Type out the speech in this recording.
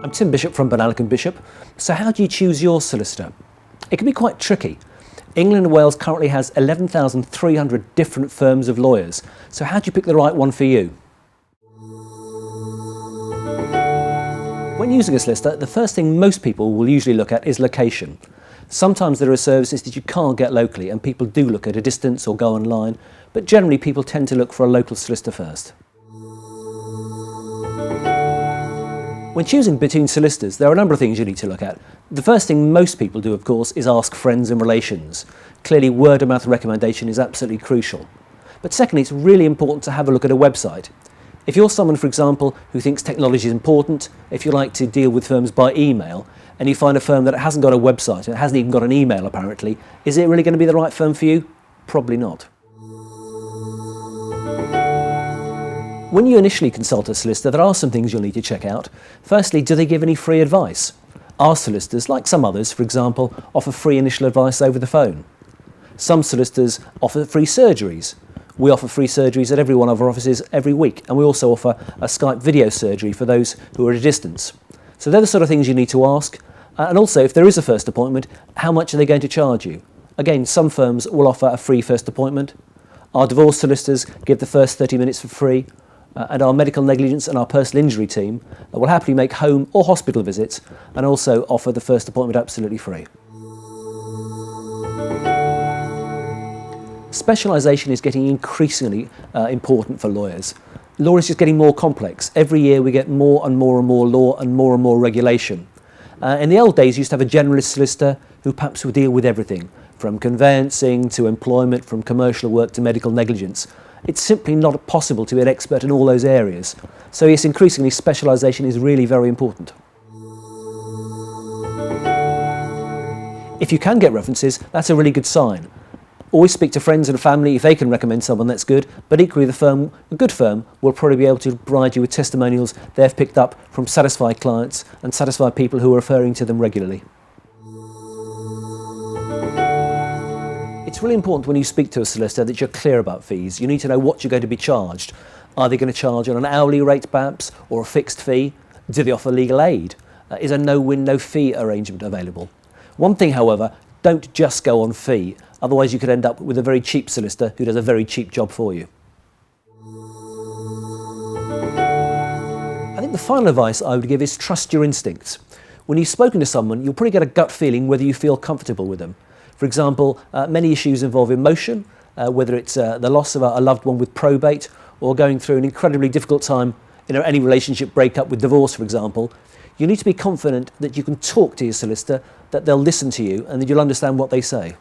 I'm Tim Bishop from Bonallack and Bishop. So how do you choose your solicitor? It can be quite tricky. England and Wales currently has 11,300 different firms of lawyers. So how do you pick the right one for you? When using a solicitor, the first thing most people will usually look at is location. Sometimes there are services that you can't get locally and people do look at a distance or go online, but generally people tend to look for a local solicitor first. When choosing between solicitors, there are a number of things you need to look at. The first thing most people do, of course, is ask friends and relations. Clearly, word-of-mouth recommendation is absolutely crucial. But secondly, it's really important to have a look at a website. If you're someone, for example, who thinks technology is important, if you like to deal with firms by email, and you find a firm that hasn't got a website, and it hasn't even got an email apparently, is it really going to be the right firm for you? Probably not. When you initially consult a solicitor, there are some things you'll need to check out. Firstly, do they give any free advice? Our solicitors, like some others, for example, offer free initial advice over the phone. Some solicitors offer free surgeries. We offer free surgeries at every one of our offices every week, and we also offer a Skype video surgery for those who are at a distance. So they're the sort of things you need to ask. And also, if there is a first appointment, how much are they going to charge you? Again, some firms will offer a free first appointment. Our divorce solicitors give the first 30 minutes for free. And our medical negligence and our personal injury team will happily make home or hospital visits and also offer the first appointment absolutely free. Specialisation is getting increasingly important for lawyers. Law is just getting more complex. Every year we get more and more law and more regulation. In the old days you used to have a generalist solicitor who perhaps would deal with everything, from conveyancing to employment, from commercial work to medical negligence. It's simply not possible to be an expert in all those areas. So yes, increasingly specialisation is really very important. If you can get references, that's a really good sign. Always speak to friends and family if they can recommend someone, that's good, but equally a good firm will probably be able to provide you with testimonials they've picked up from satisfied clients and satisfied people who are referring to them regularly. It's really important when you speak to a solicitor that you're clear about fees. You need to know what you're going to be charged. Are they going to charge on an hourly rate perhaps, or a fixed fee? Do they offer legal aid? Is a no-win, no-fee arrangement available? One thing, however, don't just go on fee, otherwise you could end up with a very cheap solicitor who does a very cheap job for you. I think the final advice I would give is trust your instincts. When you've spoken to someone, you'll probably get a gut feeling whether you feel comfortable with them. For example, many issues involve emotion, whether it's the loss of a loved one with probate or going through an incredibly difficult time in any relationship breakup with divorce, for example. You need to be confident that you can talk to your solicitor, that they'll listen to you and that you'll understand what they say.